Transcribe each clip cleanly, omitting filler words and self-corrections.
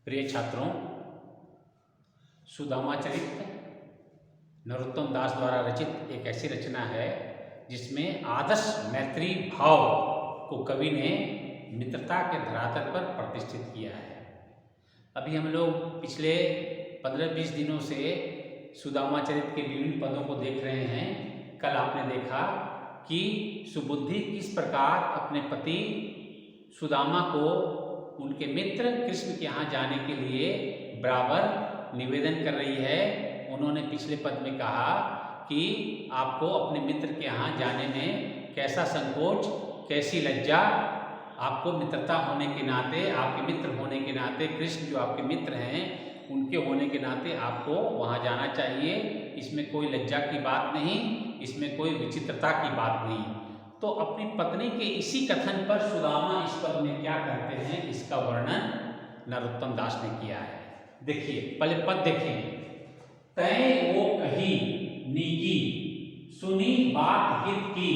प्रिय छात्रों, सुदामा चरित्र नरोत्तम दास द्वारा रचित एक ऐसी रचना है जिसमें आदर्श मैत्री भाव को कवि ने मित्रता के धरातल पर प्रतिष्ठित किया है। अभी हम लोग पिछले 15-20 दिनों से सुदामा चरित्र के विभिन्न पदों को देख रहे हैं। कल आपने देखा कि सुबुद्धि किस प्रकार अपने पति सुदामा को उनके मित्र कृष्ण के यहाँ जाने के लिए बराबर निवेदन कर रही है। उन्होंने पिछले पद में कहा कि आपको अपने मित्र के यहाँ जाने में कैसा संकोच, कैसी लज्जा, आपको मित्रता होने के नाते, आपके मित्र होने के नाते, कृष्ण जो आपके मित्र हैं उनके होने के नाते आपको वहाँ जाना चाहिए। इसमें कोई लज्जा की बात नहीं, इसमें कोई विचित्रता की बात नहीं। तो अपनी पत्नी के इसी कथन पर सुदामा इस पद में क्या करते हैं, इसका वर्णन नरोत्तम दास ने किया है। देखिए, पहले पद देखें। तय वो कही नीकी, सुनी बात हित की,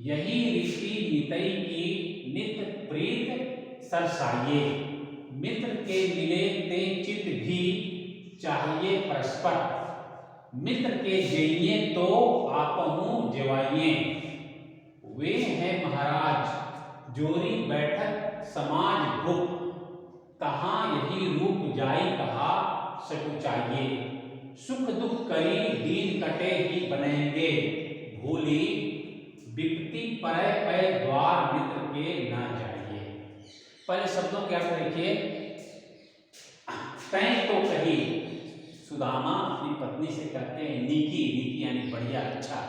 यही ऋषि नितई की नित प्रीत सरसाइए। मित्र के मिले ते चित भी चाहिए परस्पर, मित्र के जइए तो आपहु जेवाइए। वे हैं महाराज जोरी बैठक समाज भूप, तहाँ यही रूप जाई कहा सकुचाइए। सुख दुख करी दीन कटे ही बनेंगे, भूली विपत्ति परै पै द्वार मित्र के न जाइए। पहले शब्दों के अर्थ देखिए। तय तो कही, सुदामा अपनी पत्नी से कहते हैं नीकी, नीकी यानी बढ़िया, अच्छा।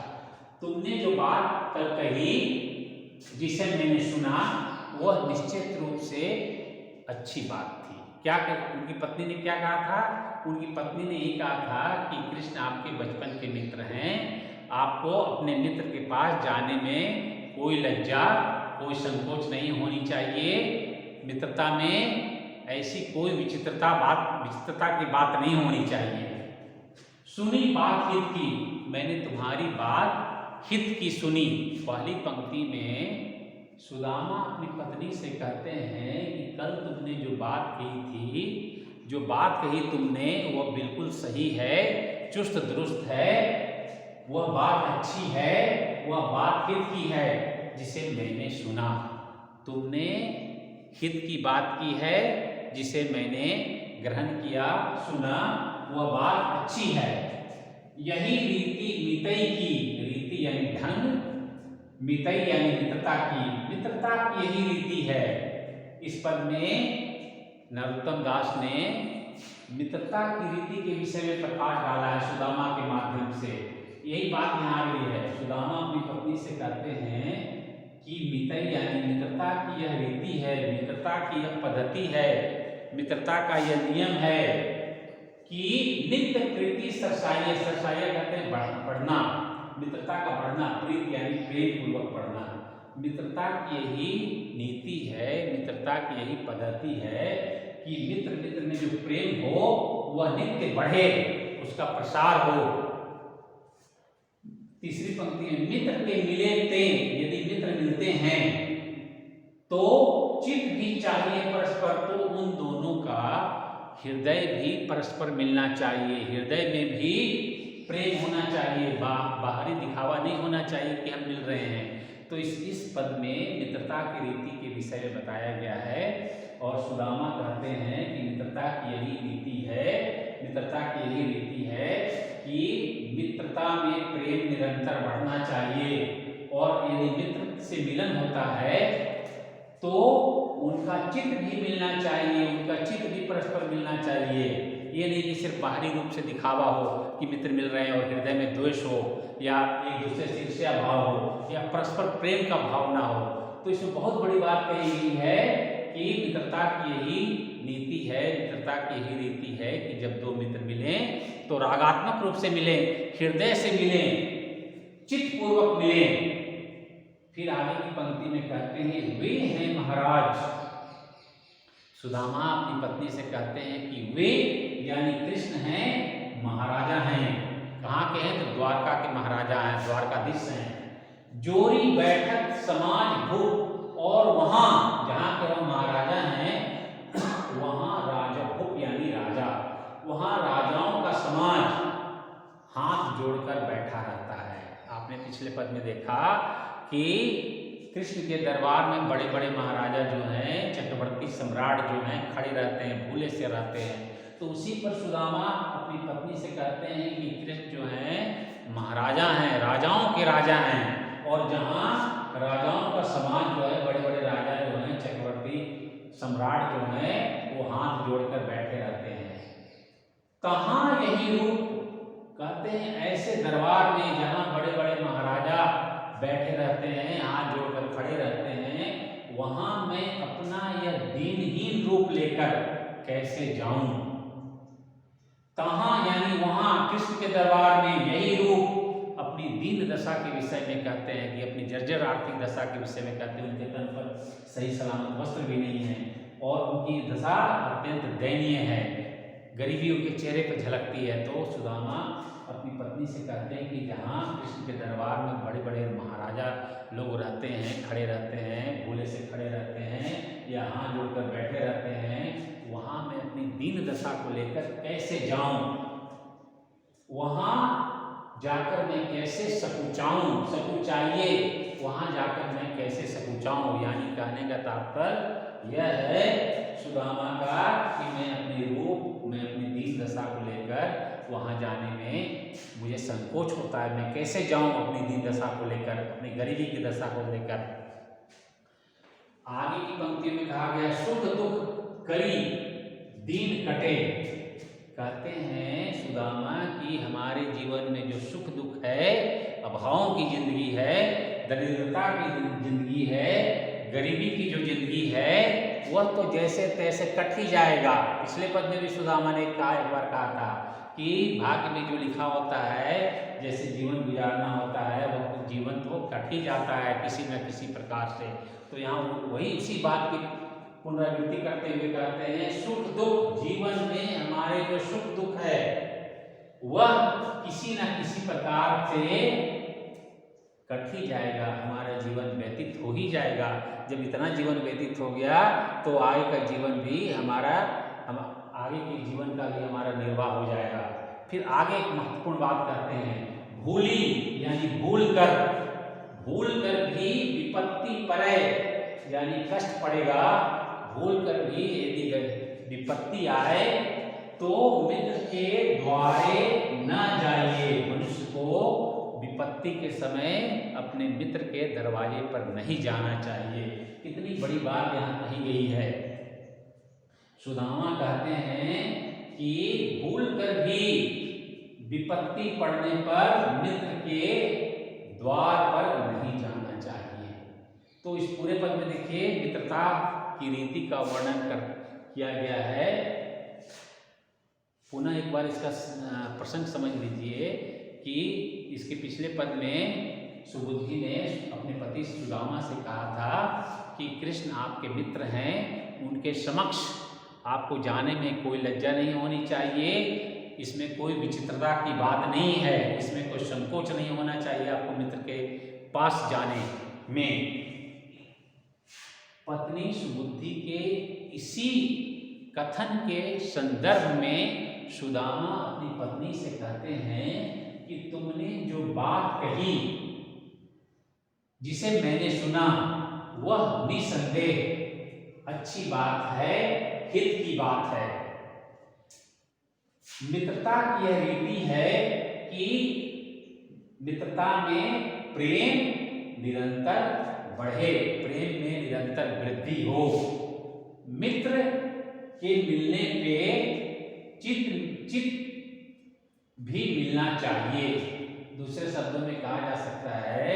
तुमने जो बात कल कही जिसे मैंने सुना वह निश्चित रूप से अच्छी बात थी। क्या उनकी पत्नी ने क्या कहा था? उनकी पत्नी ने ये कहा था कि कृष्ण आपके बचपन के मित्र हैं, आपको अपने मित्र के पास जाने में कोई लज्जा, कोई संकोच नहीं होनी चाहिए। मित्रता में ऐसी कोई विचित्रता की बात नहीं होनी चाहिए। सुनी बात हित की, मैंने तुम्हारी बात हित की सुनी। पहली पंक्ति में सुदामा अपनी पत्नी से कहते हैं कि कल तुमने जो बात कही थी, जो बात कही तुमने वह बिल्कुल सही है, चुस्त दुरुस्त है, वह बात अच्छी है, वह बात हित की है जिसे मैंने सुना। तुमने हित की बात की है जिसे मैंने ग्रहण किया, सुना, वह बात अच्छी है। यही रीति मितई की, रीति यानी ढंग, मितई यानी मित्रता की, मित्रता की यही रीति है। इस पद में नरोत्तम दास ने मित्रता की रीति के विषय में प्रकाश डाला है सुदामा के माध्यम से। यही बात यहाँ आ रही है। सुदामा अपनी पत्नी से कहते हैं कि मितई यानी मित्रता की यह रीति है, मित्रता की यह पद्धति है, मित्रता का यह नियम है कि नित्य प्रीति सरसाइए, सरसाइए कहते हैं बढ़ना, मित्रता का बढ़ना, प्रीति यानी प्रेम पूर्वक बढ़ना। मित्रता की यही नीति है, मित्रता की यही पद्धति है कि मित्र मित्र में जो प्रेम हो वह नित्य बढ़े, उसका प्रसार हो। तीसरी पंक्ति में मित्र के मिले ते, यदि मित्र मिलते हैं तो चित्त भी चाहिए परस्पर, तो उन दोनों का हृदय भी परस्पर मिलना चाहिए, हृदय में भी प्रेम होना चाहिए, बाहरी दिखावा नहीं होना चाहिए कि हम मिल रहे हैं। तो इस पद में मित्रता की रीति के विषय में बताया गया है और सुदामा कहते हैं कि मित्रता की यही रीति है, मित्रता की यही रीति है कि मित्रता में प्रेम निरंतर बढ़ना चाहिए और यदि मित्र से मिलन होता है तो उनका चित्त भी मिलना चाहिए, उनका चित्त भी परस्पर मिलना चाहिए। ये नहीं कि सिर्फ बाहरी रूप से दिखावा हो कि मित्र मिल रहे हैं और हृदय में द्वेष हो या एक दूसरे से ईर्ष्या भाव हो या परस्पर प्रेम का भाव ना हो। तो इसमें बहुत बड़ी बात कही गई है कि मित्रता की यही नीति है, मित्रता की यही रीति है कि जब दो मित्र मिलें तो रागात्मक रूप से मिलें, हृदय से मिलें, चित्तपूर्वक मिलें। फिर आगे की पंक्ति में कहते हैं वे हैं महाराज। सुदामा अपनी पत्नी से कहते हैं कि वे यानी कृष्ण हैं, महाराजा हैं। कहाँ के हैं? तो द्वारका के महाराजा हैं, द्वारकाधीश हैं। जोरी बैठक समाज भूप, और वहाँ जहाँ के हम महाराजा हैं वहाँ राजा पद में देखा कि कृष्ण के दरबार में बड़े बड़े महाराजा जो हैं, चक्रवर्ती सम्राट जो हैं, खड़े रहते हैं, भूले से रहते हैं। तो उसी पर सुदामा अपनी पत्नी से कहते हैं कि कृष्ण जो हैं महाराजा हैं, राजाओं के राजा हैं, और जहाँ राजाओं का समाज जो है, बड़े बड़े राजा जो हैं, चक्रवर्ती सम्राट जो हैं, वो हाथ जोड़कर बैठे रहते हैं। कहाँ यही रूप, कहते हैं ऐसे दरबार में जहाँ बड़े बड़े महाराजा बैठे रहते हैं, हाथ जोड़कर खड़े रहते हैं, वहां मैं अपना यह दीनहीन रूप लेकर कैसे जाऊं। कहाँ, यानी वहां कृष्ण के दरबार में यही रूप अपनी दीन दशा के विषय में कहते हैं कि अपनी जर्जर आर्थिक दशा के विषय में कहते हैं। उनके तन पर सही सलामत वस्त्र भी नहीं है और उनकी दशा अत्यंत दयनीय है, गरीबी उनके चेहरे पर झलकती है। तो सुदामा अपनी पत्नी से कहते हैं कि जहाँ कृष्ण के दरबार में बड़े बड़े महाराजा लोग रहते हैं, खड़े रहते हैं, भूले से खड़े रहते हैं या हाथ जोड़कर बैठे रहते हैं, वहाँ मैं अपनी दीन दशा को लेकर कैसे जाऊं, वहाँ जाकर मैं कैसे सकुचाऊं, सकुचाइए, वहाँ जाकर मैं कैसे सकुचाऊं। यानी कहने का तात्पर्य यह है सुदामा का कि मैं अपनी रूप, मैं अपनी दीन दशा को लेकर वहाँ जाने में मुझे संकोच होता है। मैं कैसे जाऊं अपनी दीन दशा को लेकर, अपनी गरीबी की दशा को लेकर। आगे की पंक्ति में कहा गया सुख दुख करी दीन कटे। कहते हैं सुदामा कि हमारे जीवन में जो सुख दुख है, अभावों की जिंदगी है, दरिद्रता की जिंदगी है, गरीबी की जो जिंदगी है, वह तो जैसे तैसे कट ही जाएगा। पिछले पद में भी सुदामा ने एक बार कहा था कि भाग्य में जो लिखा होता है, जैसे जीवन गुजारना होता है, वह जीवन तो कट ही जाता है किसी न किसी प्रकार से। तो यहाँ वही उसी बात की पुनरावृत्ति करते हुए कहते हैं सुख दुख, जीवन में हमारे जो सुख दुख है वह किसी न किसी प्रकार से कट ही जाएगा, हमारा जीवन व्यतीत हो ही जाएगा। जब इतना जीवन व्यतीत हो गया तो आगे का जीवन भी हमारा, हम आगे के जीवन का भी हमारा निर्वाह हो जाएगा। फिर आगे एक महत्वपूर्ण बात करते हैं, भूली यानी भूल कर भी विपत्ति पड़े, यानी कष्ट पड़ेगा, भूल कर भी यदि विपत्ति आए तो मित्र के द्वारे न जाइए। मनुष्य को विपत्ति के समय अपने मित्र के दरवाजे पर नहीं जाना चाहिए। कितनी बड़ी बात यहाँ कही गई है। सुदामा कहते हैं कि भूल कर भी विपत्ति पड़ने पर मित्र के द्वार पर नहीं जाना चाहिए। तो इस पूरे पद में देखिए मित्रता की रीति का वर्णन किया गया है। पुनः एक बार इसका प्रसंग समझ लीजिए कि इसके पिछले पद में सुबुद्धि ने अपने पति सुदामा से कहा था कि कृष्ण आपके मित्र हैं, उनके समक्ष आपको जाने में कोई लज्जा नहीं होनी चाहिए, इसमें कोई विचित्रता की बात नहीं है, इसमें कोई संकोच नहीं होना चाहिए आपको मित्र के पास जाने में। पत्नी सुबुद्धि के इसी कथन के संदर्भ में सुदामा अपनी पत्नी से कहते हैं कि तुमने जो बात कही, जिसे मैंने सुना, वह निसंदेह अच्छी बात है, हित की बात है। मित्रता की यह रीति है कि मित्रता में प्रेम निरंतर बढ़े, प्रेम में निरंतर वृद्धि हो। मित्र के मिलने पे चित भी मिलना चाहिए। दूसरे शब्दों में कहा जा सकता है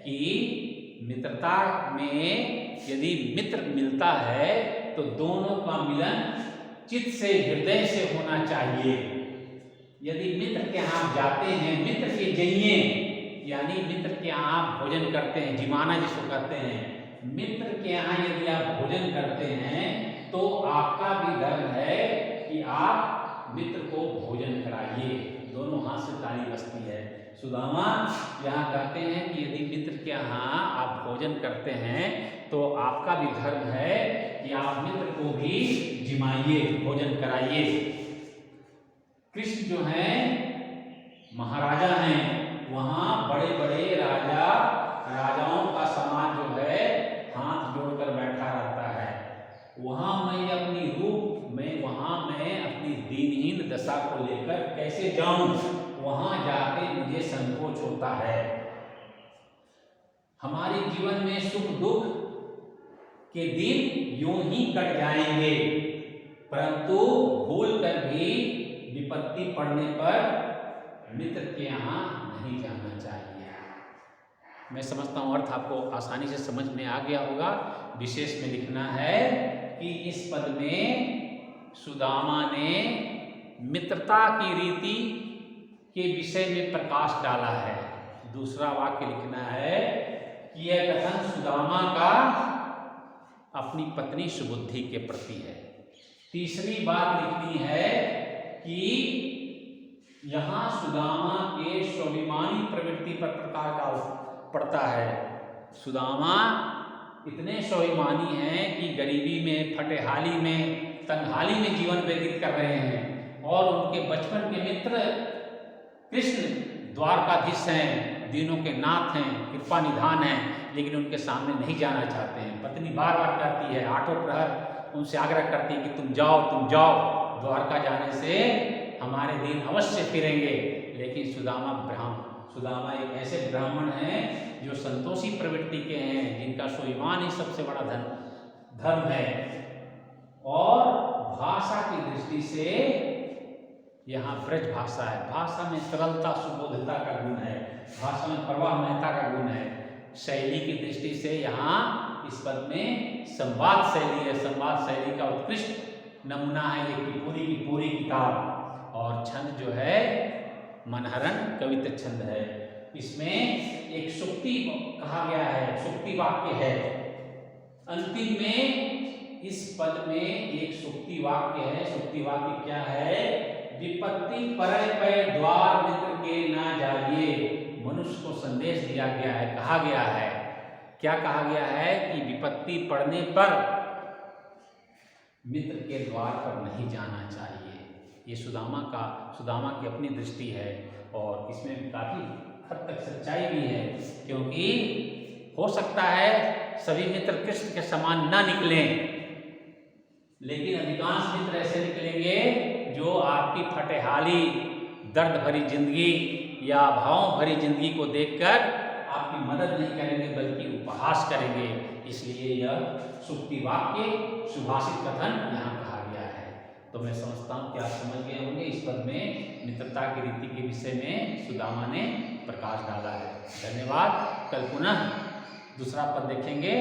कि मित्रता में यदि मित्र मिलता है तो दोनों का मिलन चित्त से, हृदय से होना चाहिए। यदि मित्र के यहाँ जाते हैं, मित्र के जइए, यानी मित्र के यहाँ आप भोजन करते हैं, जिमाना जिसको कहते हैं, मित्र के यहाँ यदि आप भोजन करते हैं तो आपका भी धर्म है कि आप मित्र को भोजन कराइए। दोनों हाथ से ताली बजती है। सुदामा यहाँ कहते हैं कि यदि मित्र के यहाँ आप भोजन करते हैं तो आपका भी धर्म है कि आप मित्र को भी जिमाइए, भोजन कराइए। कृष्ण जो हैं महाराजा हैं, वहाँ बड़े बड़े राजाओं का समाज जो है हाथ जोड़कर बैठा रहता है। वहाँ मैं अपनी दीनहीन दशा को लेकर कैसे जाऊं? वहाँ जाके मुझे संकोच होता है। हमारे जीवन में सुख दुख के दिन यूं ही कट जाएंगे, परंतु भूल कर भी विपत्ति पड़ने पर मित्र के यहाँ नहीं जाना चाहिए। मैं समझता हूँ अर्थ आपको आसानी से समझ में आ गया होगा। विशेष में लिखना है कि इस पद में सुदामा ने मित्रता की रीति के विषय में प्रकाश डाला है। दूसरा वाक्य लिखना है कि यह कथन सुदामा का अपनी पत्नी सुबुद्धि के प्रति है। तीसरी बात लिखनी है कि यहाँ सुदामा के स्वाभिमानी प्रवृत्ति पर प्रकाश पड़ता है। सुदामा इतने स्वाभिमानी हैं कि गरीबी में, फटेहाली में, तंगहाली में जीवन व्यतीत कर रहे हैं और उनके बचपन के मित्र कृष्ण द्वारकाधीश हैं, दीनों के नाथ हैं, कृपा निधान हैं, लेकिन उनके सामने नहीं जाना चाहते हैं। पत्नी बार बार कहती है, आठों प्रहर उनसे आग्रह करती है कि तुम जाओ, द्वारका जाने से हमारे दिन अवश्य फिरेंगे। लेकिन सुदामा एक ऐसे ब्राह्मण हैं जो संतोषी प्रवृत्ति के हैं, जिनका स्वाभिमान ही सबसे बड़ा धर्म है। और भाषा की दृष्टि से यहाँ ब्रज भाषा है। भाषा में सरलता सुबोधता का गुण है, भाषा में प्रवाह महता का गुण है। शैली की दृष्टि से यहाँ इस पद में संवाद शैली है। संवाद शैली का उत्कृष्ट नमूना है ये की पूरी किताब। और छंद जो है मनहरन कविता छंद है। इसमें एक सूक्ति कहा गया है, सूक्ति वाक्य है। अंतिम में इस पद में एक सूक्ति वाक्य है। सूक्ति वाक्य क्या है? विपत्ति परय पे द्वार मित्र के ना जाइए। मनुष्य को संदेश दिया गया है, कहा गया है। क्या कहा गया है? कि विपत्ति पड़ने पर मित्र के द्वार पर नहीं जाना चाहिए। ये सुदामा की अपनी दृष्टि है और इसमें काफी हद तक सच्चाई भी है, क्योंकि हो सकता है सभी मित्र कृष्ण के समान ना निकलें, लेकिन अधिकांश मित्र ऐसे निकलेंगे जो आपकी फटेहाली, दर्द भरी जिंदगी या भावों भरी जिंदगी को देखकर आपकी मदद नहीं करेंगे बल्कि उपहास करेंगे। इसलिए यह सूक्ति वाक्य, सुभाषित कथन यहाँ कहा गया है। तो मैं समझता हूँ कि आप समझ गए होंगे इस पद में मित्रता की रीति के विषय में सुदामा ने प्रकाश डाला है। धन्यवाद। कल पुनः दूसरा पद देखेंगे।